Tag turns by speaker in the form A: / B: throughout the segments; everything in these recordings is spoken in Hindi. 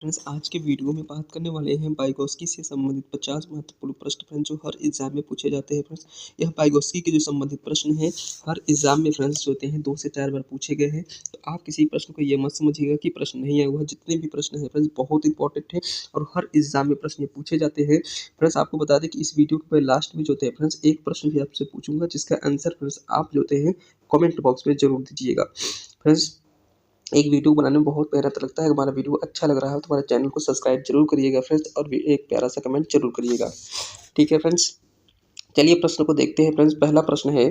A: फ्रेंड्स आज के वीडियो में बात करने वाले हैं वाइगोत्स्की से संबंधित 50 महत्वपूर्ण प्रश्न फ्रेंड्स जो हर एग्जाम में पूछे जाते हैं फ्रेंड्स। यह वाइगोत्स्की के जो संबंधित प्रश्न हैं हर एग्जाम में फ्रेंड्स जो होते हैं 2 से 4 बार पूछे गए हैं। तो आप किसी प्रश्न को ये मत समझिएगा कि प्रश्न नहीं आया हुआ है। जितने भी प्रश्न हैं फ्रेंड्स बहुत इंपॉर्टेंट है और हर एग्जाम में प्रश्न ये पूछे जाते हैं। फ्रेंड्स आपको बता दें कि इस वीडियो के लास्ट में जो होते हैं फ्रेंड्स एक प्रश्न भी आपसे पूछूंगा जिसका आंसर फ्रेंड्स आप जो होते हैं कॉमेंट बॉक्स में जरूर दीजिएगा। फ्रेंड्स एक वीडियो बनाने में बहुत मेहनत लगता है। हमारा वीडियो अच्छा लग रहा है तो हमारे चैनल को सब्सक्राइब जरूर करिएगा फ्रेंड्स और एक प्यारा सा कमेंट जरूर करिएगा। ठीक है फ्रेंड्स, चलिए प्रश्न को देखते हैं फ्रेंड्स। पहला प्रश्न है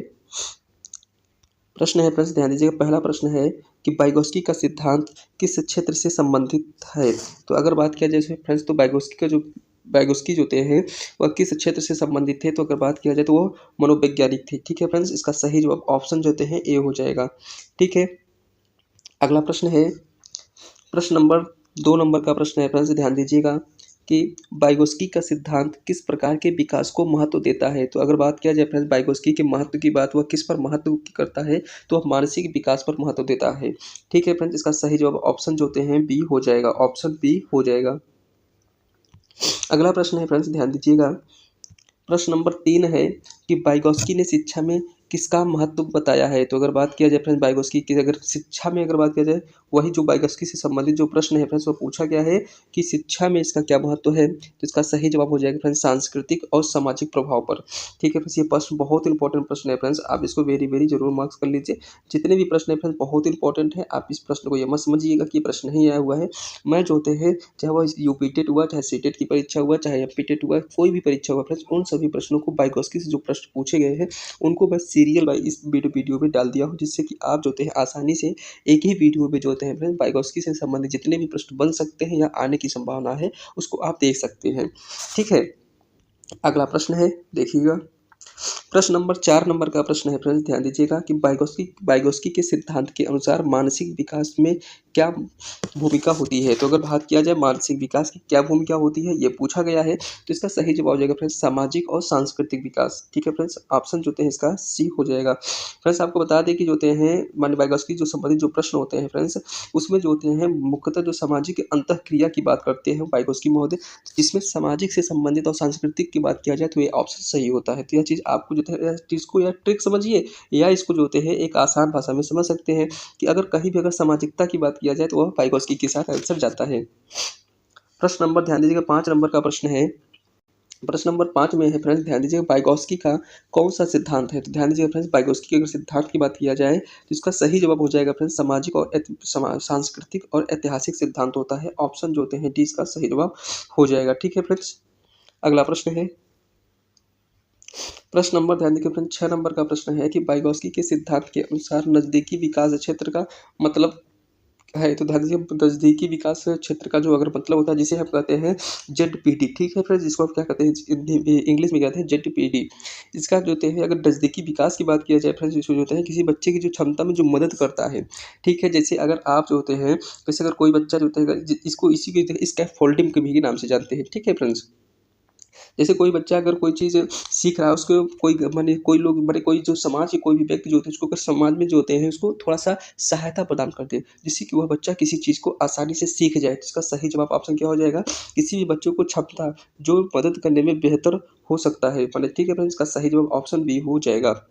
A: फ्रेंड्स, ध्यान दीजिएगा। पहला प्रश्न है कि वाइगोत्स्की का सिद्धांत किस क्षेत्र से संबंधित है। तो अगर बात किया जाए फ्रेंड्स तो वाइगोत्स्की जो होते हैं वह किस क्षेत्र से संबंधित थे। तो अगर बात किया जाए तो वो मनोवैज्ञानिक थे। ठीक है फ्रेंड्स, इसका सही जवाब ऑप्शन जो होते हैं ए हो जाएगा। ठीक है, अगला प्रश्न है प्रश्न नंबर 2 नंबर का प्रश्न है फ्रेंड्स, ध्यान दीजिएगा कि वाइगोत्स्की का सिद्धांत किस प्रकार के विकास को महत्व देता है। तो अगर बात किया जाए फ्रेंड्स वाइगोत्स्की के महत्व की बात, वह किस पर महत्व करता है तो वह मानसिक विकास पर महत्व देता है। ठीक है फ्रेंड्स, इसका सही जवाब ऑप्शन जो होते हैं बी हो जाएगा, ऑप्शन बी हो जाएगा। अगला प्रश्न है फ्रेंड्स, ध्यान दीजिएगा। प्रश्न नंबर 3 है कि वाइगोत्स्की ने शिक्षा में किसका महत्व बताया है। तो अगर बात किया जाए फ्रेंड्स वाइगोत्स्की की अगर शिक्षा में अगर बात किया जाए, वही जो वाइगोत्स्की से संबंधित जो प्रश्न है फ्रेंड्स वो पूछा गया है कि शिक्षा में इसका क्या महत्व है। तो इसका सही जवाब हो जाएगा फ्रेंड्स सांस्कृतिक और सामाजिक प्रभाव पर। ठीक है फ्रेंड्स, ये प्रश्न बहुत इंपॉर्टेंट प्रश्न है फ्रेंड्स, आप इसको वेरी वेरी जरूर मार्क्स कर लीजिए। जितने भी प्रश्न है फ्रेंड्स बहुत इंपॉर्टेंट है। आप इस प्रश्न को ये मत समझिएगा कि प्रश्न नहीं आया हुआ है। मैं जो होते हैं चाहे वह यूपी टेट हुआ, चाहे सीटेट की परीक्षा हुआ, चाहे एमपी टेट हुआ, कोई भी परीक्षा हुआ फ्रेंड्स, उन सभी प्रश्नों को वाइगोत्स्की से जो प्रश्न पूछे गए हैं उनको बस सीरियल वाइज इस वीडियो में डाल दिया हूँ, जिससे कि आप जो होते हैं आसानी से एक ही वीडियो में जो होते हैं फ्रेंड्स वाइगोत्स्की से संबंधित जितने भी प्रश्न बन सकते हैं या आने की संभावना है उसको आप देख सकते हैं। ठीक है, अगला प्रश्न है, देखिएगा। प्रश्न नंबर 4 नंबर का प्रश्न है फ्रेंड्स, ध्यान दीजिएगा कि वाइगोत्स्की के सिद्धांत के अनुसार मानसिक विकास में क्या भूमिका होती है। तो अगर बात किया जाए मानसिक विकास की क्या भूमिका होती है ये पूछा गया है, तो इसका सही जवाब हो जाएगा फ्रेंड्स सामाजिक और सांस्कृतिक विकास। ठीक है फ्रेंड्स, ऑप्शन जो होते हैं इसका सी हो जाएगा। फ्रेंड्स आपको बता दें कि जो होते हैं मान वाइगोत्स्की जो संबंधित जो प्रश्न होते हैं फ्रेंड्स उसमें जो होते हैं मुख्यतः जो सामाजिक अंतःक्रिया की बात करते हैं वाइगोत्स्की महोदय, जिसमें सामाजिक से संबंधित और सांस्कृतिक की बात किया जाए तो ये ऑप्शन सही होता है। तो यह चीज़ आपको जो है इसको या ट्रिक समझिए या इसको जो होते हैं एक आसान भाषा में समझ सकते हैं कि अगर कहीं भी अगर सामाजिकता की बात किया जाए तो वह वाइगोत्स्की के साथ आंसर जाता है। प्रश्न नंबर ध्यान दीजिएगा 5 नंबर का प्रश्न है। प्रश्न नंबर 5 में है फ्रेंड्स, ध्यान दीजिएगा वाइगोत्स्की का कौन सा सिद्धांत है। तो ध्यान दीजिएगा फ्रेंड्स वाइगोत्स्की के अगर सिद्धांत की बात किया जाए तो इसका सही जवाब हो जाएगा फ्रेंड्स सामाजिक और सांस्कृतिक और ऐतिहासिक सिद्धांत होता है। ऑप्शन जो होते हैं डी इसका सही जवाब हो जाएगा। ठीक है फ्रेंड्स, अगला प्रश्न है प्रश्न नंबर ध्यान दीजिए फ्रेंड्स 6 नंबर का प्रश्न है कि वाइगोत्स्की के सिद्धांत के अनुसार नजदीकी विकास क्षेत्र का मतलब है। तो ध्यान दीजिए नजदीकी विकास क्षेत्र का जो अगर मतलब होता है जिसे हम कहते हैं जेडपीडी। ठीक है फ्रेंड्स, जिसको हम क्या कहते हैं इंग्लिश में कहते हैं जेडपीडी। इसका जो होते हैं अगर नजदीकी विकास की बात किया जाए फ्रेंड्स, इसको जो होता है किसी बच्चे की जो क्षमता में जो मदद करता है। ठीक है, जैसे अगर आप जो होते हैं जैसे अगर कोई बच्चा जो होता है इसको इसी को स्कैफोल्डिंग के भी नाम से जानते हैं। ठीक है फ्रेंड्स, जैसे कोई बच्चा अगर कोई चीज़ सीख रहा है उसको कोई माने कोई लोग बड़े कोई जो समाज के कोई भी व्यक्ति जो होते हैं उसको अगर समाज में जो होते हैं उसको थोड़ा सा सहायता प्रदान करते हैं जिससे कि वह बच्चा किसी चीज़ को आसानी से सीख जाए। इसका सही जवाब ऑप्शन क्या हो जाएगा, किसी भी बच्चों को क्षमता जो मदद करने में बेहतर हो सकता है। ठीक है फ्रेंड्स, इसका सही जवाब ऑप्शन बी हो जाएगा।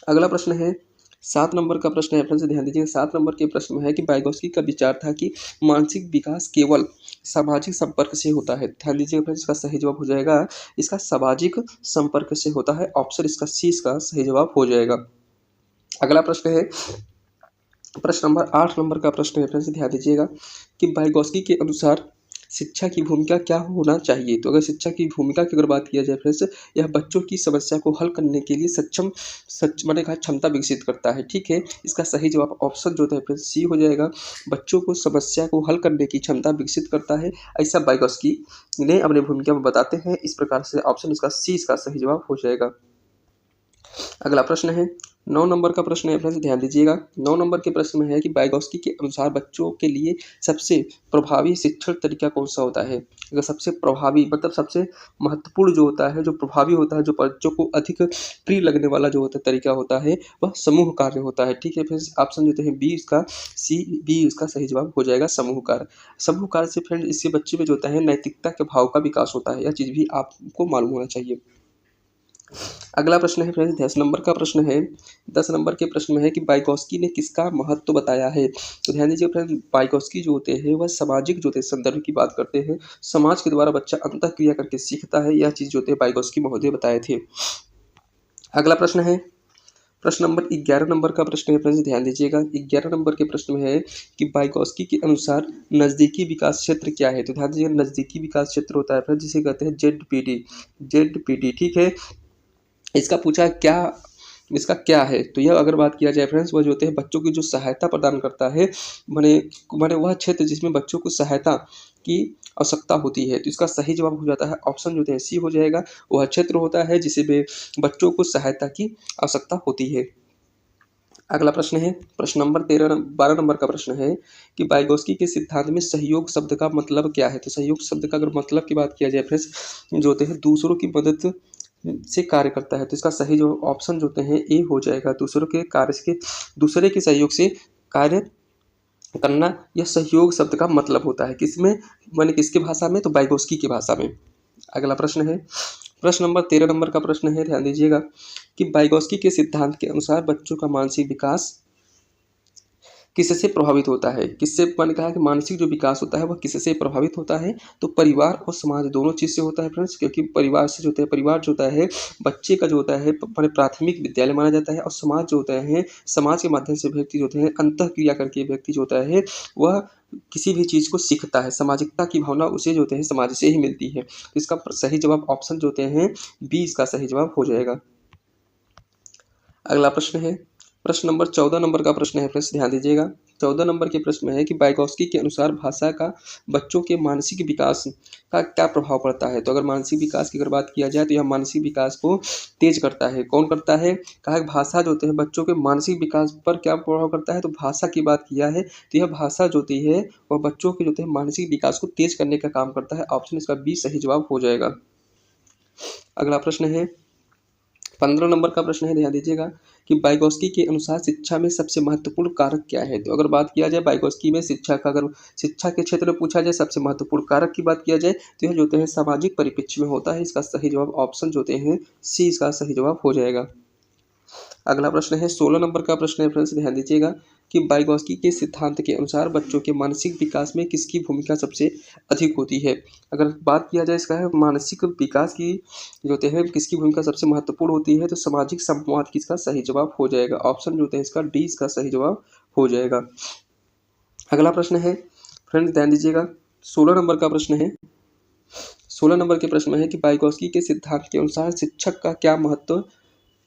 A: अगला प्रश्न है 7 नंबर का प्रश्न है फ्रेंड्स, ध्यान दीजिएगा 7 नंबर के प्रश्न में है कि वाइगोत्स्की का विचार था कि मानसिक विकास केवल सामाजिक संपर्क से होता है। ध्यान दीजिएगा फ्रेंड्स, इसका सही जवाब हो जाएगा इसका सामाजिक संपर्क से होता है। ऑप्शन इसका सी इसका सही जवाब हो जाएगा। अगला प्रश्न है प्रश्न नंबर 8 नंबर का प्रश्न है फ्रेंड्स, ध्यान दीजिएगा कि वाइगोत्स्की के अनुसार शिक्षा की भूमिका क्या होना चाहिए। तो अगर शिक्षा की भूमिका की अगर बात किया जाए फ्रेंड्स, यह बच्चों की समस्या को हल करने के लिए मैंने कहा क्षमता विकसित करता है। ठीक है, इसका सही जवाब ऑप्शन जो होता है फ्रेंड्स सी हो जाएगा, बच्चों को समस्या को हल करने की क्षमता विकसित करता है, ऐसा वाइगोत्स्की ने अपनी भूमिका में बताते हैं। इस प्रकार से ऑप्शन इसका सी इसका सही जवाब हो जाएगा। अगला प्रश्न है 9 नंबर का प्रश्न है फ्रेंड्स, ध्यान दीजिएगा। 9 नंबर के प्रश्न में है कि वाइगोत्स्की के अनुसार बच्चों के लिए सबसे प्रभावी शिक्षण तरीका कौन-सा होता है? अगर सबसे प्रभावी मतलब सबसे महत्वपूर्ण जो होता है, जो प्रभावी होता है, जो बच्चों को अधिक प्रिय लगने वाला जो होता है तरीका होता है, वह समूह कार्य होता है। ठीक है फ्रेंड्स, ऑप्शन देते हैं बी इसका, बी इसका सही जवाब हो जाएगा समूह कार्य। समूह कार्य से फ्रेंड्स इससे बच्चे में जो होता है नैतिकता के भाव का विकास होता है। यह चीज़ भी आपको मालूम होना चाहिए। अगला प्रश्न है फ्रेंड्स 10 नंबर का प्रश्न है। 10 नंबर के प्रश्न में है कि वाइगोत्स्की ने किसका महत्व बताया है? तो ध्यान दीजिए फ्रेंड्स, वाइगोत्स्की जो होते हैं वह सामाजिक जो होते हैं संदर्भ की बात करते हैं। समाज के द्वारा बच्चा अंतःक्रिया करके सीखता है, यह चीज़ जो होते हैं वाइगोत्स्की महोदय बताए थे। अगला प्रश्न है प्रश्न नंबर 11 नंबर का प्रश्न है फ्रेंड्स, ध्यान दीजिएगा। 11 नंबर के प्रश्न में है कि वाइगोत्स्की के अनुसार नज़दीकी विकास क्षेत्र क्या है? तो ध्यान दीजिए, नज़दीकी विकास क्षेत्र होता है फ्रेंड्स जिसे कहते हैं जेडपीडी। जेडपीडी, ठीक है। इसका पूछा क्या, इसका क्या है? तो यह अगर बात किया जाए फ्रेंड्स, वह जो होते हैं बच्चों की जो सहायता प्रदान करता है, माने माने वह क्षेत्र जिसमें बच्चों को सहायता की आवश्यकता होती है। तो इसका सही जवाब हो जाता है ऑप्शन जो होते हैं सी हो जाएगा। वह क्षेत्र होता है जिसमें बच्चों को सहायता की आवश्यकता होती है। अगला प्रश्न है प्रश्न नंबर 12 नंबर का प्रश्न है कि वाइगोत्स्की के सिद्धांत में सहयोग शब्द का मतलब क्या है? तो सहयोग शब्द का अगर मतलब की बात किया जाए फ्रेंड्स, जो होते हैं दूसरों की मदद से कार्य करता है। तो इसका सही जो ऑप्शन जो होते हैं ए हो जाएगा। दूसरे के सहयोग से कार्य करना, यह सहयोग शब्द का मतलब होता है। किसमें, माने किसकी भाषा में? तो वाइगोत्स्की की भाषा में। अगला प्रश्न है प्रश्न नंबर 13 नंबर का प्रश्न है, ध्यान दीजिएगा कि वाइगोत्स्की के सिद्धांत के अनुसार बच्चों का मानसिक विकास किससे प्रभावित होता है? किससे, मैंने कहा कि मानसिक जो विकास होता है वह किससे प्रभावित होता है? तो परिवार और समाज दोनों चीज़ से होता है फ्रेंड्स, क्योंकि परिवार से जो होता है, परिवार जो होता है बच्चे का जो होता है प्राथमिक विद्यालय माना जाता है, और समाज जो होता है, समाज के माध्यम से व्यक्ति जो होते हैं अंतःक्रिया करके व्यक्ति जो होता है वह किसी भी चीज़ को सीखता है। सामाजिकता की भावना उसे जो होते हैं समाज से ही मिलती है। तो इसका सही जवाब ऑप्शन जो होते हैं बी इसका सही जवाब हो जाएगा। अगला प्रश्न है प्रश्न नंबर 14 नंबर का प्रश्न है फ्रेंड्स, ध्यान दीजिएगा। 14 नंबर के प्रश्न में है कि वाइगोत्स्की के अनुसार भाषा का बच्चों के मानसिक विकास का क्या प्रभाव पड़ता है? तो अगर मानसिक विकास की अगर बात किया जाए तो यह मानसिक विकास को तेज करता है। कौन करता है? कहा भाषा जो होते हैं बच्चों के मानसिक विकास पर क्या प्रभाव करता है? तो भाषा की बात किया है, तो यह भाषा जो होती है वह बच्चों के जो होते हैं मानसिक विकास को तेज करने का काम करता है। ऑप्शन इसका बी सही जवाब हो जाएगा। अगला प्रश्न है 15 नंबर का प्रश्न है, ध्यान दीजिएगा कि वाइगोत्स्की के अनुसार शिक्षा में सबसे महत्वपूर्ण कारक क्या है? तो अगर बात किया जाए वाइगोत्स्की में शिक्षा का, अगर शिक्षा के क्षेत्र में पूछा जाए सबसे महत्वपूर्ण कारक की बात किया जाए तो यह जो होते हैं सामाजिक परिप्रेक्ष्य में होता है। इसका सही जवाब ऑप्शन जो होते हैं सी इसका सही जवाब हो जाएगा। अगला प्रश्न है 16 नंबर का प्रश्न है फ्रेंड्स, ध्यान दीजिएगा कि वाइगोत्स्की के सिद्धांत के अनुसार बच्चों के मानसिक विकास में किसकी भूमिका सबसे अधिक होती है? अगर बात किया जाए इसका है मानसिक विकास की जो होते हैं किसकी भूमिका सबसे महत्वपूर्ण होती है, तो सामाजिक संवाद किसका सही जवाब हो जाएगा। ऑप्शन जो होते हैं इसका डी इसका सही जवाब हो जाएगा। अगला प्रश्न है फ्रेंड्स, ध्यान दीजिएगा 16 नंबर का प्रश्न है। 16 नंबर के प्रश्न में है कि वाइगोत्स्की के सिद्धांत के अनुसार शिक्षक का क्या महत्व,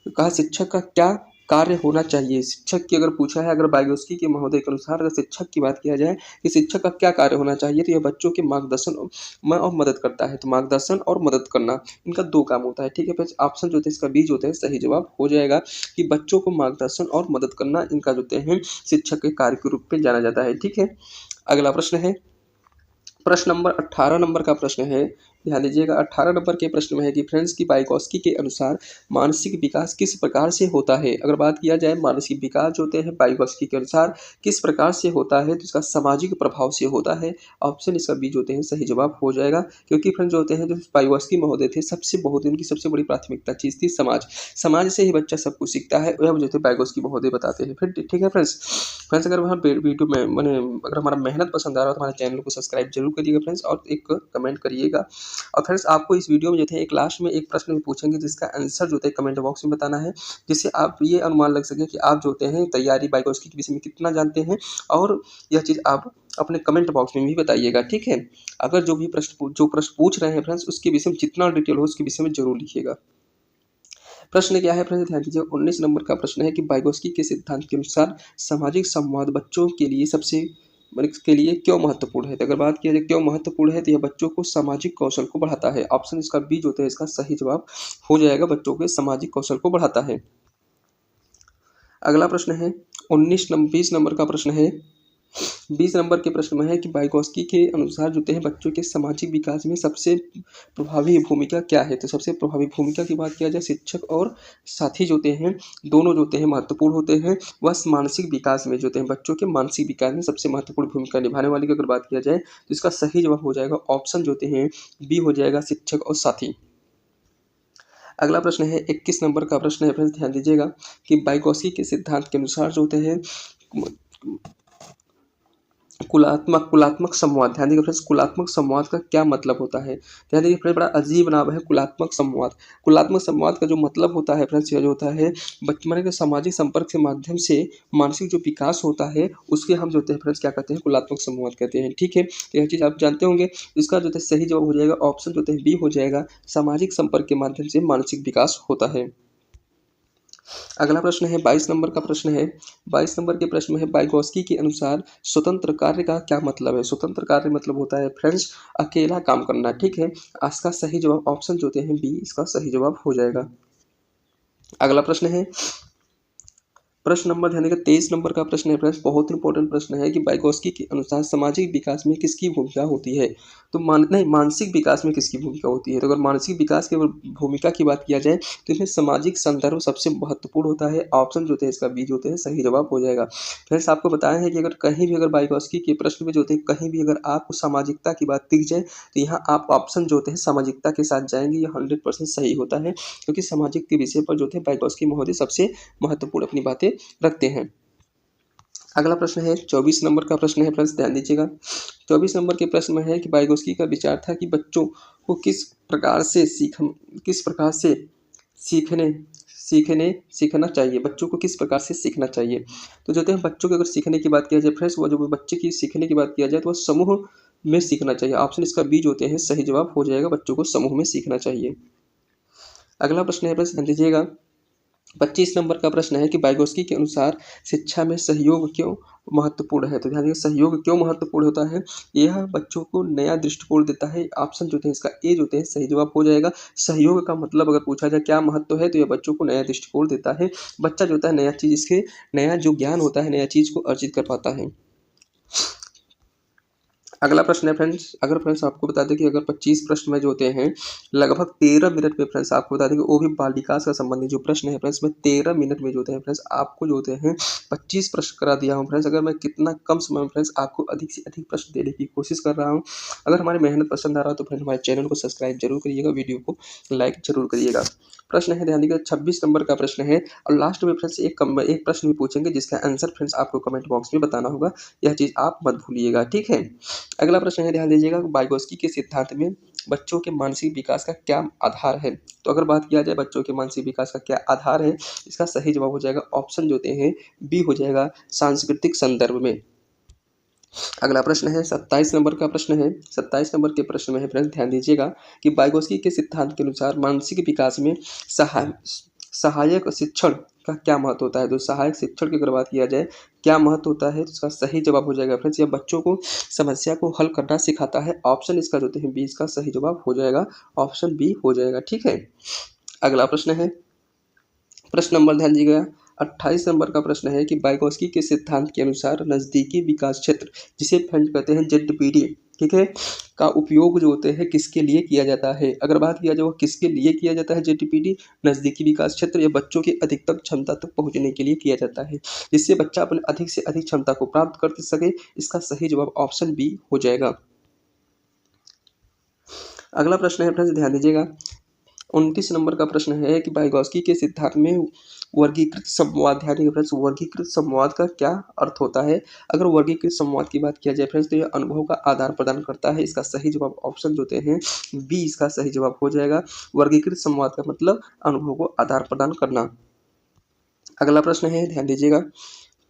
A: कहा शिक्षक का क्या कार्य होना चाहिए? शिक्षक की अगर पूछा है, अगर वाइगोत्स्की के महोदय के अनुसार अगर शिक्षक की बात किया जाए कि शिक्षक का क्या कार्य होना चाहिए, तो यह बच्चों के मार्गदर्शन में और मदद करता है। तो मार्गदर्शन और मदद करना, इनका दो काम होता है। ठीक है, फिर ऑप्शन जो होते हैं इसका बी जो होता है सही जवाब हो जाएगा कि बच्चों को मार्गदर्शन और मदद करना, इनका जो होते हैं शिक्षक के कार्य के रूप में जाना जाता है। ठीक है, अगला प्रश्न है प्रश्न नंबर 18 नंबर का प्रश्न है, ध्यान दीजिएगा। 18 नंबर के प्रश्न में है कि फ्रेंड्स की वाइगोत्स्की के अनुसार मानसिक विकास किस प्रकार से होता है? अगर बात किया जाए मानसिक विकास जो होते हैं वाइगोत्स्की के अनुसार किस प्रकार से होता है, तो इसका सामाजिक प्रभाव से होता है। ऑप्शन इसका बी जो होते हैं सही जवाब हो जाएगा, क्योंकि फ्रेंड्स जो होते हैं जो वाइगोत्स्की महोदय थे उनकी सबसे बड़ी प्राथमिकता चीज़ थी समाज। समाज से ही बच्चा सब कुछ सीखता है, वह जो थे वाइगोत्स्की महोदय बताते हैं। फिर ठीक है फ्रेंड्स अगर वहाँ वीडियो में मैंने अगर हमारा मेहनत पसंद आ रहा हो तो हमारे चैनल को सब्सक्राइब जरूर करिएगा फ्रेंड्स, और एक कमेंट करिएगा। और फ्रेंड्स आपको इस वीडियो में जो थे एक लास्ट में एक प्रश्न भी पूछेंगे जिसका आंसर जो होता है कमेंट बॉक्स में बताना है, जिससे आप ये अनुमान लग सके कि आप जो होते हैं तैयारी वाइगोत्स्की के विषय में कितना जानते हैं, और यह चीज़ आप अपने कमेंट बॉक्स में भी बताइएगा। ठीक है, अगर जो प्रश्न पूछ रहे हैं फ्रेंड्स उसके विषय में जितना डिटेल हो उसके विषय में जरूर लिखिएगा। प्रश्न क्या है फ्रेंड्स, ध्यान दीजिए 19 नंबर का प्रश्न है कि वाइगोत्स्की के सिद्धांत के अनुसार सामाजिक संवाद बच्चों के लिए क्यों महत्वपूर्ण है? तो अगर बात किया जाए क्यों महत्वपूर्ण है, तो यह बच्चों को सामाजिक कौशल को बढ़ाता है। ऑप्शन इसका बी जो होता है इसका सही जवाब हो जाएगा, बच्चों के सामाजिक कौशल को बढ़ाता है। अगला प्रश्न है 20 नंबर का प्रश्न है। 20 नंबर के प्रश्न में है कि वाइगोस्की के अनुसार जो है बच्चों के सामाजिक विकास में सबसे प्रभावी भूमिका क्या है। तो सबसे प्रभावी भूमिका की बात किया जाए, शिक्षक और साथी जो होते हैं दोनों जो होते हैं महत्वपूर्ण होते हैं। वह मानसिक विकास में जो होते हैं बच्चों के मानसिक विकास में सबसे महत्वपूर्ण भूमिका निभाने वाली की अगर बात किया जाए तो इसका सही जवाब हो जाएगा ऑप्शन जो होते हैं बी हो जाएगा, शिक्षक और साथी। अगला प्रश्न है 21 नंबर का प्रश्न है फ्रेंड्स, ध्यान दीजिएगा कि वाइगोस्की के सिद्धांत के अनुसार जो होते हैं कुलात्मक संवाद। ध्यान देखिए फ्रेंड्स, कुलात्मक संवाद का क्या मतलब होता है। ध्यान देखिए फ्रेंड्स, बड़ा अजीब नाम है कुलात्मक संवाद। कुलात्मक संवाद का जो मतलब होता है फ्रेंड्स, यह जो होता है बचपन के सामाजिक संपर्क के माध्यम से मानसिक जो विकास होता है उसके हम जो होते हैं फ्रेंड्स क्या कहते हैं, कुलात्मक संवाद कहते हैं। ठीक है, तो यह चीज़ आप जानते होंगे। इसका जो है सही जवाब हो जाएगा ऑप्शन जो होता है बी हो जाएगा, सामाजिक संपर्क के माध्यम से मानसिक विकास होता है। अगला प्रश्न है 22 नंबर का प्रश्न है। 22 नंबर के प्रश्न में है वाइगोस्की के अनुसार स्वतंत्र कार्य का क्या मतलब है। स्वतंत्र कार्य मतलब होता है फ्रेंड्स अकेला काम करना। ठीक है, इसका सही जवाब ऑप्शन जो होते हैं बी, इसका सही जवाब हो जाएगा। अगला प्रश्न है प्रश्न नंबर ध्यान देगा 23 नंबर का प्रश्न है फ्रेंड्स, बहुत इंपॉर्टेंट प्रश्न है कि वाइगोस्की के अनुसार सामाजिक विकास में किसकी भूमिका होती है। तो मानसिक विकास में किसकी भूमिका होती है। तो अगर मानसिक विकास की भूमिका की बात किया जाए तो इसमें सामाजिक संदर्भ सबसे महत्वपूर्ण होता है। ऑप्शन जो होते हैं इसका बी जो होते हैं सही जवाब हो जाएगा। फ्रेंड्स आपको बताया है कि अगर कहीं भी अगर वाइगोस्की के प्रश्न में जो होते हैं कहीं भी अगर आपको सामाजिकता की बात दिख जाए तो यहाँ आप ऑप्शन जो होते हैं सामाजिकता के साथ जाएंगे, ये 100% सही होता है, क्योंकि सामाजिक के विषय पर जो होते हैं वाइगोस्की महोदय सबसे महत्वपूर्ण अपनी बातें रखते हैं। अगला प्रश्न है 24 नंबर का प्रश्न है फ्रेंड्स, ध्यान दीजिएगा। 24 नंबर के प्रश्न में है कि वाइगोस्की का विचार था कि बच्चों को किस प्रकार से सीखना चाहिए। बच्चों को किस प्रकार से सीखना चाहिए। तो जो है बच्चों के अगर सीखने की बात किया जाए फ्रेंड्स, वो जो बच्चे की सीखने की बात किया जाए तो वह समूह में सीखना चाहिए। ऑप्शन इसका बी जो होते हैं सही जवाब हो जाएगा, बच्चों को समूह में सीखना चाहिए। अगला प्रश्न है फ्रेंड्स, ध्यान दीजिएगा। 25 नंबर का प्रश्न है कि वाइगोस्की के अनुसार शिक्षा में सहयोग क्यों महत्वपूर्ण है। तो ध्यान दीजिए सहयोग क्यों महत्वपूर्ण होता है। यह बच्चों को नया दृष्टिकोण देता है। ऑप्शन जो है इसका ए जो है सही जवाब हो जाएगा। सहयोग का मतलब अगर पूछा जाए क्या महत्व है तो यह बच्चों को नया दृष्टिकोण देता है। बच्चा जो होता है नया चीज़, इसके नया जो ज्ञान होता है नया चीज़ को अर्जित कर पाता है। अगला प्रश्न है फ्रेंड्स, अगर फ्रेंड्स आपको बता दें कि अगर 25 प्रश्न में जो होते हैं लगभग 13 मिनट में फ्रेंड्स आपको बता दें कि वो भी बाल विकास का संबंधित जो प्रश्न है फ्रेंड्स में 13 मिनट में जो होते हैं फ्रेंड्स आपको जो होते हैं 25 प्रश्न करा दिया हूँ फ्रेंड्स। अगर मैं कितना कम समय में फ्रेंड्स आपको अधिक से अधिक प्रश्न देने की कोशिश कर रहा हूँ। अगर हमारी मेहनत पसंद आ रहा हो तो फ्रेंड्स हमारे चैनल को सब्सक्राइब जरूर करिएगा, वीडियो को लाइक जरूर करिएगा। प्रश्न है ध्यान दीजिएगा 26 नंबर का प्रश्न है और लास्ट में फ्रेंड्स एक प्रश्न भी पूछेंगे जिसका आंसर फ्रेंड्स आपको कमेंट बॉक्स में बताना होगा। यह चीज़ आप मत भूलिएगा, ठीक है। अगला प्रश्न है ध्यान दीजिएगा वाइगोस्की के सिद्धांत में बच्चों के मानसिक विकास का क्या आधार है। तो अगर बात किया जाए बच्चों के मानसिक विकास का क्या आधार है, इसका सही जवाब हो जाएगा ऑप्शन जो होते हैं बी हो जाएगा, सांस्कृतिक संदर्भ में। अगला प्रश्न है 27 नंबर का प्रश्न है। 27 नंबर के प्रश्न में है फ्रेंड्स ध्यान दीजिएगा कि वाइगोस्की के सिद्धांत के अनुसार मानसिक विकास में सहायक शिक्षण का क्या महत्व होता है। तो सहायक शिक्षण की अगर बात किया जाए क्या महत्व होता है तो इसका सही जवाब हो जाएगा फ्रेंड्स, यह बच्चों को समस्या को हल करना सिखाता है। ऑप्शन इसका जो है बी, इसका सही जवाब हो जाएगा, ऑप्शन बी हो जाएगा, ठीक है। अगला प्रश्न है प्रश्न नंबर ध्यान दीजिएगा 28 नंबर का प्रश्न है कि वाइगोस्की के सिद्धांत के अनुसार नज़दीकी विकास क्षेत्र जिसे फ्रेंड्स कहते हैं ZPD, ठीक है, का उपयोग जो होते हैं किसके लिए किया जाता है। अगर बात किया जाए वो किसके लिए किया जाता है ZPD, नज़दीकी विकास क्षेत्र, या बच्चों की अधिकतम क्षमता तक पहुंचने के लिए किया जाता है, जिससे बच्चा अपने अधिक से अधिक क्षमता को प्राप्त कर सके। इसका सही जवाब ऑप्शन बी हो जाएगा। अगला प्रश्न है फ्रेंड्स ध्यान दीजिएगा 29 नंबर का प्रश्न है कि वाइगोस्की के सिद्धांत में वर्गीकृत संवाद, ध्यान दीजिए फ्रेंड्स वर्गीकृत संवाद का क्या अर्थ होता है। अगर वर्गीकृत संवाद की बात किया जाए फ्रेंड्स तो यह अनुभव का आदान प्रदान करता है। इसका सही जवाब ऑप्शन जो होते हैं बी, इसका सही जवाब हो जाएगा। वर्गीकृत संवाद का मतलब अनुभव को आदान प्रदान करना। अगला प्रश्न है ध्यान दीजिएगा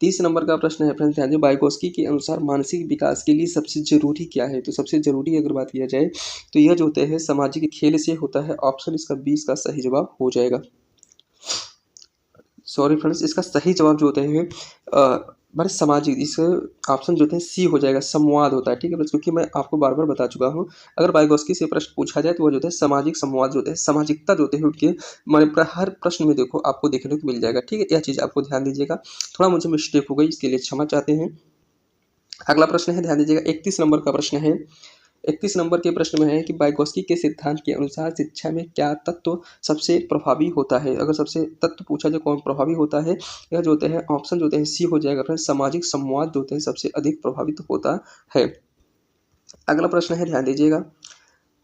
A: 30 नंबर का प्रश्न है फ्रेंड्स ध्यान दीजिए वाइगोस्की के अनुसार मानसिक विकास के लिए सबसे जरूरी क्या है। तो सबसे जरूरी अगर बात किया जाए तो यह जो होते हैं सामाजिक खेल से होता है। ऑप्शन इसका बी, इसका सही जवाब हो जाएगा। सॉरी फ्रेंड्स, इसका सही जवाब जो होते हैं हमारे सामाजिक, इस ऑप्शन जो है सी हो जाएगा, संवाद होता है, ठीक है बस, क्योंकि मैं आपको बार बार बता चुका हूँ। अगर वाइगोत्स्की से प्रश्न पूछा जाए तो वो जो है सामाजिक संवाद जो होते हैं, सामाजिकता जो होते हैं उनके मैंने हर प्रश्न में देखो आपको देखने को मिल जाएगा, ठीक है, यह चीज़ आपको ध्यान दीजिएगा। थोड़ा मुझे मिस्टेक हो गई, इसके लिए क्षमा चाहते हैं। अगला प्रश्न है, ध्यान दीजिएगा, 31 नंबर का प्रश्न है। 31 नंबर के प्रश्न में है कि वाइगोत्स्की के सिद्धांत के अनुसार शिक्षा में क्या तत्व सबसे प्रभावी होता है। अगर सबसे तत्व पूछा जाए कौन प्रभावी होता है, यह जो होते हैं ऑप्शन जो होते हैं सी हो जाएगा फ्रेंड्स, सामाजिक संवाद जो होते हैं सबसे अधिक प्रभावित होता है। अगला प्रश्न है, ध्यान दीजिएगा,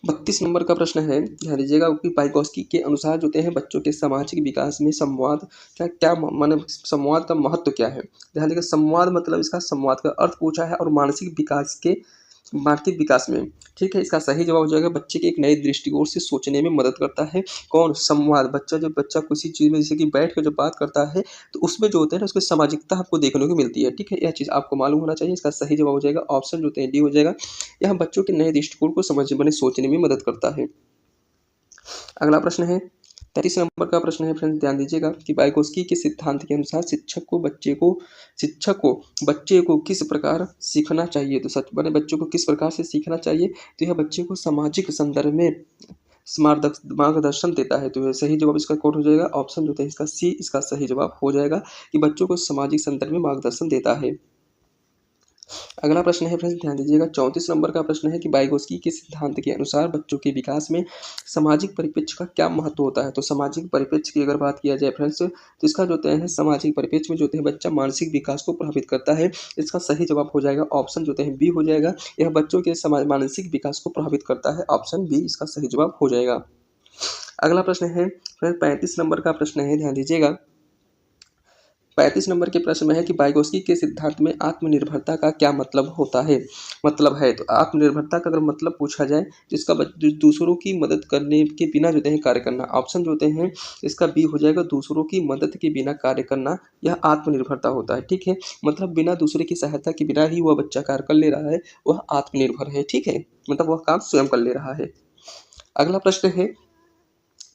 A: 32 नंबर का प्रश्न है, ध्यान दीजिएगा कि वाइगोत्स्की के अनुसार जो होते हैं बच्चों के सामाजिक विकास में संवाद क्या क्या माने, संवाद का महत्व क्या है। ध्यान दीजिएगा, संवाद मतलब इसका संवाद का अर्थ पूछा है और मानसिक विकास में, ठीक है, इसका सही जवाब हो जाएगा बच्चे के एक नए दृष्टिकोण से सोचने में मदद करता है। कौन, संवाद। जब बच्चा किसी चीज़ में जैसे कि बैठ कर जब बात करता है तो उसमें जो होता है ना उसकी सामाजिकता आपको देखने को मिलती है, ठीक है, यह चीज़ आपको मालूम होना चाहिए। इसका सही जवाब हो जाएगा ऑप्शन जो होते हैं डी हो जाएगा, यह बच्चों के नए दृष्टिकोण को समझने बने सोचने में मदद करता है। अगला प्रश्न है, 33 नंबर का प्रश्न है फ्रेंड्स, ध्यान दीजिएगा कि वाइगोत्स्की के सिद्धांत के अनुसार शिक्षक को बच्चे को किस प्रकार सीखना चाहिए। तो सच बने बच्चों को किस प्रकार से सीखना चाहिए, तो यह बच्चे को सामाजिक संदर्भ में मार्गदर्शन देता है। तो यह सही जवाब इसका कौन हो जाएगा, ऑप्शन जो है इसका सी इसका सही जवाब हो जाएगा कि बच्चों को सामाजिक संदर्भ में मार्गदर्शन देता है। अगला प्रश्न है फ्रेंड्स, ध्यान दीजिएगा, 34 नंबर का प्रश्न है कि वाइगोत्स्की के सिद्धांत के अनुसार बच्चों के विकास में सामाजिक परिप्रेक्ष्य का क्या महत्व होता है। तो सामाजिक परिप्रेक्ष्य की अगर बात किया जाए फ्रेंड्स, तो इसका जो होता है सामाजिक परिप्रेक्ष्य में जो होते हैं बच्चा मानसिक विकास को प्रभावित करता है। इसका सही जवाब हो जाएगा ऑप्शन जो होते हैं बी हो जाएगा, यह बच्चों के मानसिक विकास को प्रभावित करता है, ऑप्शन बी इसका सही जवाब हो जाएगा। अगला प्रश्न है फ्रेंड्स, 35 नंबर का प्रश्न है, ध्यान दीजिएगा, 35 नंबर के प्रश्न में है कि वाइगोत्स्की के सिद्धांत में आत्मनिर्भरता का क्या मतलब है। तो आत्मनिर्भरता का अगर मतलब पूछा जाए तो इसका दूसरों की मदद करने के बिना जो है कार्य करना, ऑप्शन जो होते हैं इसका बी हो जाएगा, दूसरों की मदद के बिना कार्य करना, यह आत्मनिर्भरता होता है, ठीक है, मतलब बिना दूसरे की सहायता के बिना ही वह बच्चा कार्य कर ले रहा है, वह आत्मनिर्भर है, ठीक है, मतलब वह काम स्वयं कर ले रहा है। अगला प्रश्न है,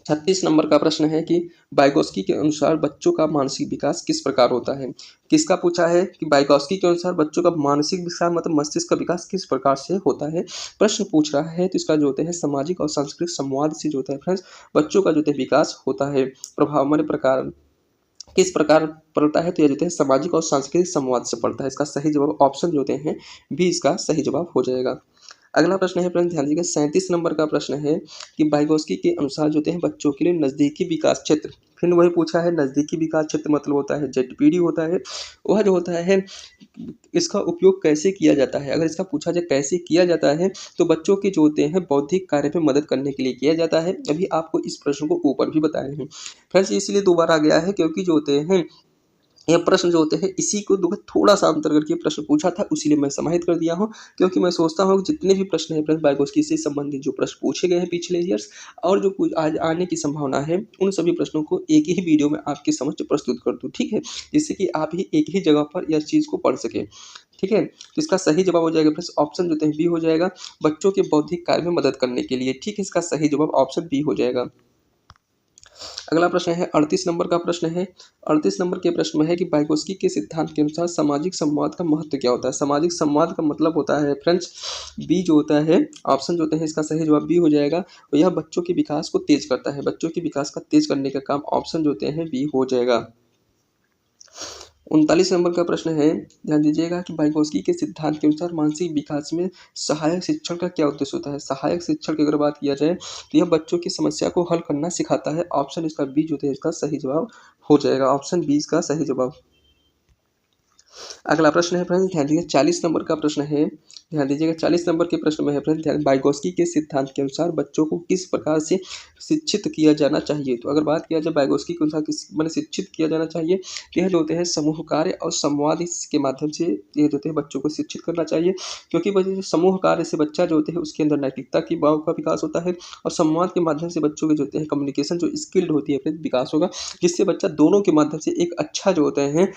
A: 36 नंबर का प्रश्न है कि वाइगोत्स्की के अनुसार बच्चों का मानसिक विकास किस प्रकार होता है। किसका पूछा है कि वाइगोत्स्की के अनुसार बच्चों का मानसिक विकास मतलब मस्तिष्क का विकास किस प्रकार से होता है, प्रश्न पूछ रहा है। तो इसका जो होता है सामाजिक और सांस्कृतिक संवाद से जो होता है फ्रेंड्स बच्चों का जो है विकास होता है। प्रभाव माने प्रकार किस प्रकार पड़ता है, तो यह जो है सामाजिक और सांस्कृतिक संवाद से पड़ता है। इसका सही जवाब ऑप्शन जो होते हैं बी इसका सही जवाब हो जाएगा। अगला प्रश्न है फ्रेंड्स, ध्यान दीजिएगा, 37 नंबर का प्रश्न है कि वाइगोत्स्की के अनुसार जो हैं बच्चों के लिए नज़दीकी विकास क्षेत्र, फिर वही पूछा है नज़दीकी विकास क्षेत्र मतलब होता है जेडपीडी होता है, वह जो होता है इसका उपयोग कैसे किया जाता है। अगर इसका पूछा जाए कैसे किया जाता है तो बच्चों के जो होते हैं बौद्धिक कार्य में मदद करने के लिए किया जाता है। अभी आपको इस प्रश्न को ऊपर भी बताए हैं फ्रेंड्स, इसलिए दोबारा गया है क्योंकि जो होते हैं ये प्रश्न जो होते हैं इसी को थोड़ा सा अंतर करके प्रश्न पूछा था, इसीलिए मैं समाहित कर दिया हूँ, क्योंकि मैं सोचता हूँ कि जितने भी प्रश्न हैं फ्रेंड्स वाइगोत्स्की से संबंधित जो प्रश्न पूछे गए हैं पिछले ईयर्स और जो कुछ आज आने की संभावना है उन सभी प्रश्नों को एक ही वीडियो में आपके समक्ष प्रस्तुत कर दूँ, ठीक है, जिससे कि आप ही एक ही जगह पर यह चीज़ को पढ़ सकें, ठीक है। तो इसका सही जवाब हो जाएगा फ्रेंड्स ऑप्शन जो है बी हो जाएगा, बच्चों के बौद्धिक कार्य में मदद करने के लिए, ठीक है, इसका सही जवाब ऑप्शन बी हो जाएगा। अगला प्रश्न है 38 नंबर का प्रश्न है। 38 नंबर के प्रश्न में है कि वाइगोत्स्की के सिद्धांत के अनुसार सामाजिक संवाद का महत्व क्या होता है। सामाजिक संवाद का मतलब होता है फ्रेंड्स बी जो होता है, ऑप्शन जो होते हैं इसका सही जवाब बी हो जाएगा और यह बच्चों के विकास को तेज करता है। बच्चों के विकास का तेज करने का काम ऑप्शन जो होते हैं बी हो जाएगा। 39 नंबर का प्रश्न है, ध्यान दीजिएगा कि वाइगोत्स्की के सिद्धांत के अनुसार मानसिक विकास में सहायक शिक्षण का क्या उद्देश्य होता है। सहायक शिक्षण की अगर बात किया जाए तो यह बच्चों की समस्या को हल करना सिखाता है। ऑप्शन इसका बी जो है इसका सही जवाब हो जाएगा, ऑप्शन बी इसका सही जवाब। अगला प्रश्न है फ्रेंड्स, ध्यान दीजिए 40 नंबर का प्रश्न है, ध्यान दीजिएगा 40 नंबर के प्रश्न में है फ्रेंड्स ध्यान, वाइगोत्स्की के सिद्धांत के अनुसार बच्चों को किस प्रकार से शिक्षित किया जाना चाहिए। तो अगर बात किया जाए वाइगोत्स्की के अनुसार किस मैंने शिक्षित किया जाना चाहिए, तो यह जो होते हैं समूह कार्य और संवाद इसके माध्यम से ये जो होते हैं बच्चों को शिक्षित करना चाहिए, क्योंकि समूह कार्य से बच्चा जो होते हैं उसके अंदर नैतिकता की भाव का विकास होता है और संवाद के माध्यम से बच्चों के जो होते हैं कम्युनिकेशन जो स्किल्ड होती है फिर विकास होगा, जिससे बच्चा दोनों के माध्यम से एक अच्छा जो होते हैं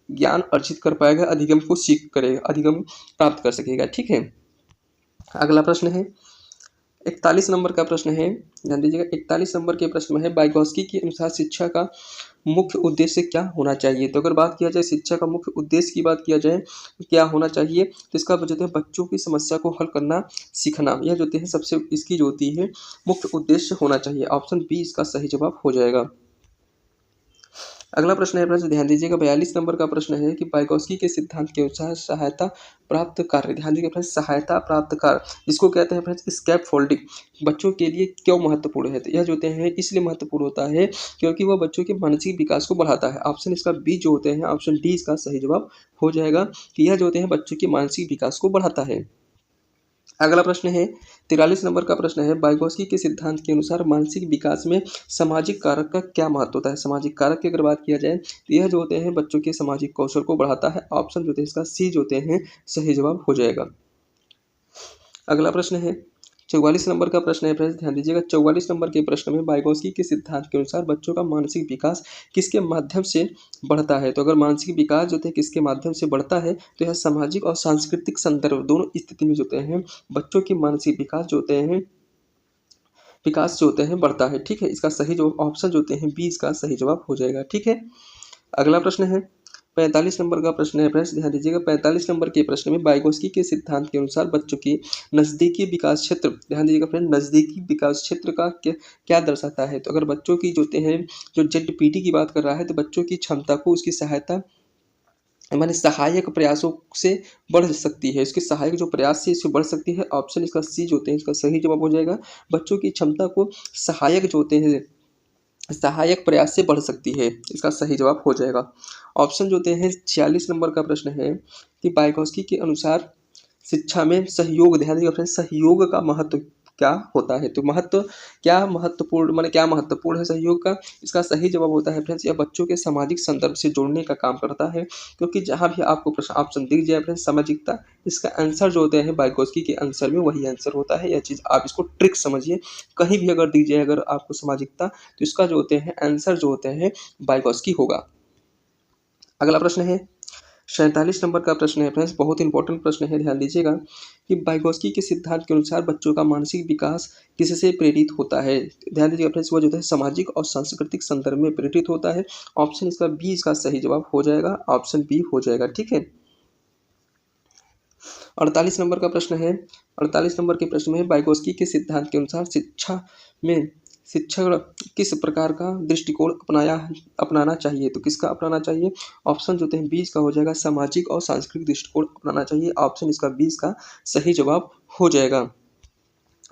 A: ज्ञान अर्जित कर पाएगा, अधिगम को सीख करेगा, अधिगम प्राप्त कर सकेगा, ठीक है। अगला प्रश्न है 41 नंबर का प्रश्न है, ध्यान दीजिएगा। 41 नंबर के प्रश्न में है, वाइगोत्स्की के अनुसार शिक्षा का मुख्य उद्देश्य क्या होना चाहिए? तो अगर बात किया जाए शिक्षा का मुख्य उद्देश्य की बात किया जाए तो क्या होना चाहिए, तो इसका जो है बच्चों की समस्या को हल करना सीखना, यह जो है सबसे इसकी जो होती है मुख्य उद्देश्य होना चाहिए। ऑप्शन बी इसका सही जवाब हो जाएगा। अगला प्रश्न है फ्रेंड्स, ध्यान दीजिएगा। 42 नंबर का प्रश्न है कि वाइगोत्स्की के सिद्धांत के अनुसार सहायता प्राप्त कार्य, ध्यान दीजिएगा फ्रेंड्स, सहायता प्राप्त कार्य जिसको कहते हैं फ्रेंड्स स्कैप फोल्डिंग, बच्चों के लिए क्यों महत्वपूर्ण है? तो यह जो होते हैं इसलिए महत्वपूर्ण होता है क्योंकि वह बच्चों के मानसिक विकास को बढ़ाता है। ऑप्शन इसका बी जो होते हैं, ऑप्शन डी इसका सही जवाब हो जाएगा कि यह जो होते हैं बच्चों के मानसिक विकास को बढ़ाता है। अगला प्रश्न है 43 नंबर का प्रश्न है, वाइगोत्स्की के सिद्धांत के अनुसार मानसिक विकास में सामाजिक कारक का क्या महत्व होता है? सामाजिक कारक की अगर बात किया जाए तो यह जो होते हैं बच्चों के सामाजिक कौशल को बढ़ाता है। ऑप्शन जो है इसका सी जो होते हैं सही जवाब हो जाएगा। अगला प्रश्न है 44 नंबर का प्रश्न है फ्रेंड्स, ध्यान दीजिएगा। 44 नंबर के प्रश्न में वाइगोत्स्की के सिद्धांत के अनुसार बच्चों का मानसिक विकास किसके माध्यम से बढ़ता है? तो अगर मानसिक विकास जो है किसके माध्यम से बढ़ता है तो यह सामाजिक और सांस्कृतिक संदर्भ दोनों स्थिति में जो होते हैं बच्चों के मानसिक विकास जो होते हैं बढ़ता है। ठीक है, इसका सही जो ऑप्शन जो होते हैं बी इसका सही जवाब हो जाएगा। ठीक है, अगला प्रश्न है 45 नंबर का प्रश्न है फ्रेंड्स, ध्यान दीजिएगा। 45 नंबर के प्रश्न में वाइगोत्स्की के सिद्धांत के अनुसार बच्चों की नज़दीकी विकास क्षेत्र, ध्यान दीजिएगा फ्रेंड, नज़दीकी विकास क्षेत्र का क्या दर्शाता है? तो अगर बच्चों की जो होते हैं जो ZPT की बात कर रहा है तो बच्चों की क्षमता को उसकी सहायता माने सहायक प्रयासों से बढ़ सकती है, इसके सहायक जो प्रयास से इससे बढ़ सकती है। ऑप्शन इसका सी जो होते हैं इसका सही जवाब हो जाएगा। बच्चों की क्षमता को सहायक जो होते हैं सहायक प्रयास से बढ़ सकती है, इसका सही जवाब हो जाएगा। ऑप्शन जो होते हैं 46 नंबर का प्रश्न है कि वाइगोत्स्की के अनुसार शिक्षा में सहयोग, ध्यान दीजिएगा फ्रेंड्स, सहयोग का महत्व क्या होता है? तो क्या महत्वपूर्ण है सहयोग का? इसका सही जवाब होता है फ्रेंड्स, यह बच्चों के सामाजिक संदर्भ से जोड़ने का काम करता है। क्योंकि जहाँ भी आपको प्रश्न ऑप्शन दिख जाए फ्रेंड्स सामाजिकता, इसका आंसर जो होते हैं वाइगोत्स्की के आंसर में वही आंसर होता है। यह चीज़ आप इसको ट्रिक समझिए, कहीं भी अगर दिख जाए अगर आपको सामाजिकता तो इसका जो होते हैं आंसर जो होते हैं वाइगोत्स्की होगा। अगला प्रश्न है 47 नंबर का प्रश्न है फ्रेंड्स, बहुत इंपॉर्टेंट प्रश्न है, ध्यान दीजिएगा कि वाइगोत्स्की के सिद्धांत के अनुसार बच्चों का मानसिक विकास किससे प्रेरित होता है? ध्यान दीजिएगा फ्रेंड्स, वो जो है सामाजिक और सांस्कृतिक संदर्भ में प्रेरित होता है। ऑप्शन इसका बी इसका सही जवाब हो जाएगा। ऑप्शन बी हो जाएगा। ठीक है, 48 नंबर का प्रश्न है। 48 नंबर के प्रश्न में वाइगोत्स्की के सिद्धांत के अनुसार शिक्षक किस प्रकार का दृष्टिकोण अपनाना चाहिए? तो किसका अपनाना चाहिए? ऑप्शन जो होते हैं 20 का हो जाएगा, सामाजिक और सांस्कृतिक दृष्टिकोण अपनाना चाहिए। ऑप्शन इसका 20 का सही जवाब हो जाएगा।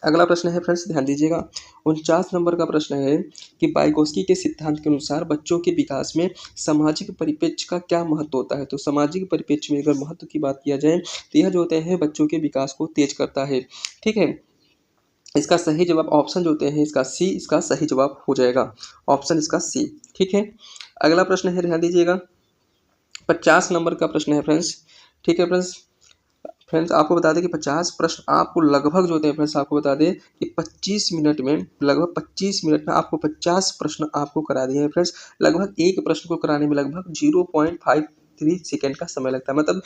A: अगला प्रश्न है फ्रेंड्स, ध्यान दीजिएगा। 49 नंबर का प्रश्न है कि वाइगोत्स्की के सिद्धांत के अनुसार बच्चों के विकास में सामाजिक परिप्रेक्ष्य का क्या महत्व होता है? तो सामाजिक परिप्रेक्ष्य में अगर महत्व की बात किया जाए तो यह जो होते हैं बच्चों के विकास को तेज करता है। ठीक है, इसका सही जवाब ऑप्शन जो होते हैं इसका सी इसका सही जवाब हो जाएगा। ऑप्शन इसका सी। ठीक है, अगला प्रश्न है, ध्यान दीजिएगा। 50 नंबर का प्रश्न है फ्रेंड्स। ठीक है फ्रेंड्स आपको बता दें कि 50 प्रश्न आपको लगभग जो होते हैं फ्रेंड्स, आपको बता दें कि 25 मिनट में लगभग 25 मिनट में आपको 50 प्रश्न आपको करा दिए हैं फ्रेंड्स। लगभग एक प्रश्न को कराने में लगभग 0.53 सेकेंड का समय लगता है, मतलब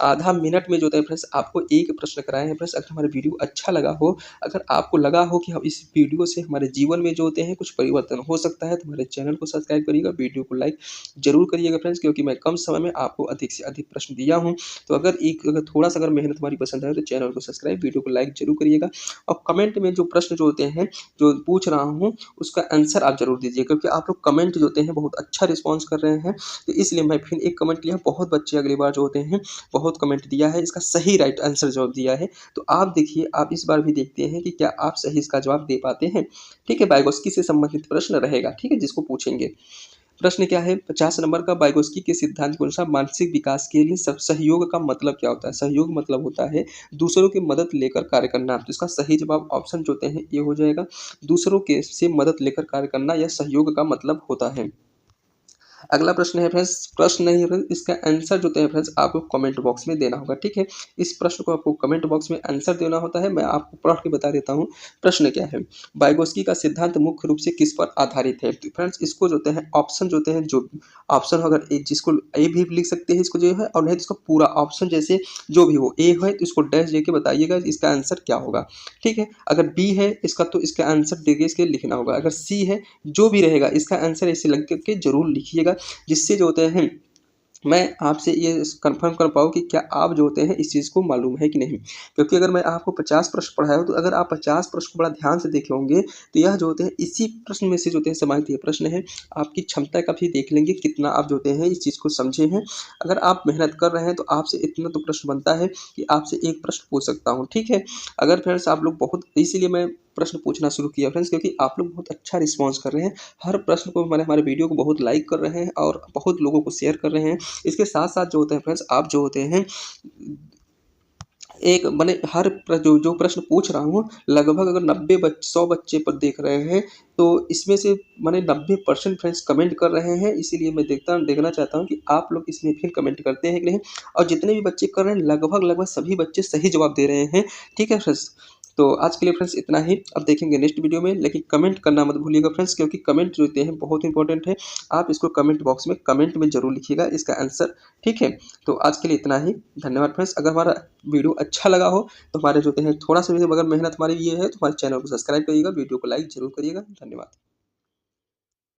A: आधा मिनट में जो होता है फ्रेंड्स आपको एक प्रश्न कराए हैं फ्रेंड्स। अगर हमारा वीडियो अच्छा लगा हो, अगर आपको लगा हो कि हम इस वीडियो से हमारे जीवन में जो होते हैं कुछ परिवर्तन हो सकता है तो हमारे चैनल को सब्सक्राइब करिएगा, वीडियो को लाइक जरूर करिएगा फ्रेंड्स, क्योंकि मैं कम समय में आपको अधिक से अधिक प्रश्न दिया हूँ। तो अगर थोड़ा सा अगर मेहनत हमारी पसंद आए तो चैनल को सब्सक्राइब, वीडियो को लाइक जरूर करिएगा और कमेंट में जो प्रश्न जो होते हैं जो पूछ रहा हूँ उसका आंसर आप जरूर दीजिए, क्योंकि आप लोग कमेंट जो होते हैं बहुत अच्छा रिस्पॉन्स कर रहे हैं। तो इसलिए मैं फिर एक कमेंट लिया, बहुत बच्चे अगली बार जो होते हैं बहुत कमेंट दिया है, इसका सही राइट आंसर जवाब दिया है। तो आप देखिए, आप इस बार भी देखते हैं कि क्या आप सही इसका जवाब दे पाते हैं। ठीक है, वाइगोत्स्की से संबंधित प्रश्न रहेगा, ठीक है, जिसको पूछेंगे। प्रश्न क्या है 50 नंबर का, वाइगोत्स्की के सिद्धांत के अनुसार मानसिक विकास के लिए सब सहयोग का मतलब क्या होता है? सहयोग मतलब होता है दूसरों की मदद लेकर कार्य करना। तो इसका सही जवाब ऑप्शन जो होते हैं ये हो जाएगा, दूसरों के से मदद लेकर कार्य करना, यह सहयोग का मतलब होता है। अगला प्रश्न है फ्रेंड्स, प्रश्न नहीं है फ्रेंड्स, इसका आंसर जो है फ्रेंड्स आपको कमेंट बॉक्स में देना होगा, ठीक है। इस प्रश्न को आपको कमेंट बॉक्स में आंसर देना होता है। मैं आपको पढ़ के बता देता हूँ प्रश्न क्या है। वाइगोत्स्की का सिद्धांत मुख्य रूप से किस पर आधारित है? तो फ्रेंड्स इसको जो है ऑप्शन जो हैं, जो ऑप्शन अगर जिसको ए भी लिख सकते हैं इसको जो है, और नहीं तो इसका पूरा ऑप्शन जैसे जो भी हो, ए है तो इसको डैश देके बताइएगा इसका आंसर क्या होगा, ठीक है। अगर बी है इसका तो इसका आंसर देके इसके लिखना होगा। अगर सी है, जो भी रहेगा इसका आंसर ऐसे लग करके जरूर लिखिएगा, जिससे जो होते हैं मैं आपसे ये कंफर्म कर पाऊँ कि क्या आप जो होते हैं इस चीज़ को मालूम है कि नहीं। क्योंकि अगर मैं आपको 50 प्रश्न पढ़ाया हूँ, तो अगर आप 50 प्रश्न को बड़ा ध्यान से देखे होंगे, तो यह जो होते हैं इसी प्रश्न में से जो होते हैं समाहित ये प्रश्न है। आपकी क्षमता का भी देख लेंगे कितना आप जो होते हैं इस चीज़ को समझे हैं। अगर आप मेहनत कर रहे हैं तो आपसे इतना तो प्रश्न बनता है कि आपसे एक प्रश्न पूछ सकता हूँ, ठीक है। अगर फ्रेंड्स आप लोग बहुत, इसीलिए मैं प्रश्न पूछना शुरू किया फ्रेंड्स, क्योंकि आप लोग बहुत अच्छा रिस्पॉन्स कर रहे हैं। हर प्रश्न को हमारे वीडियो को बहुत लाइक कर रहे हैं और बहुत लोगों को शेयर कर रहे हैं। इसके साथ साथ जो होते हैं फ्रेंड्स, आप जो होते हैं एक मैंने हर जो प्रश्न पूछ रहा हूँ, लगभग अगर 100 बच्चे पर देख रहे हैं, तो इसमें से मैंने 90% फ्रेंड्स कमेंट कर रहे हैं। इसीलिए मैं देखना चाहता हूँ कि आप लोग इसमें फिर कमेंट करते हैं कि नहीं। और जितने भी बच्चे कर रहे हैं, लगभग सभी बच्चे सही जवाब दे रहे हैं, ठीक है फ्रेंड्स। तो आज के लिए फ्रेंड्स इतना ही, अब देखेंगे नेक्स्ट वीडियो में। लेकिन कमेंट करना मत भूलिएगा फ्रेंड्स, क्योंकि कमेंट जो होते हैं बहुत इंपॉर्टेंट है। आप इसको कमेंट बॉक्स में कमेंट में जरूर लिखिएगा इसका आंसर, ठीक है। तो आज के लिए इतना ही, धन्यवाद फ्रेंड्स। अगर हमारा वीडियो अच्छा लगा हो तो हमारे जो है थोड़ा सा भी अगर मेहनत हमारी ये है, तो हमारे चैनल को सब्सक्राइब करिएगा, वीडियो को लाइक जरूर करिएगा। धन्यवाद।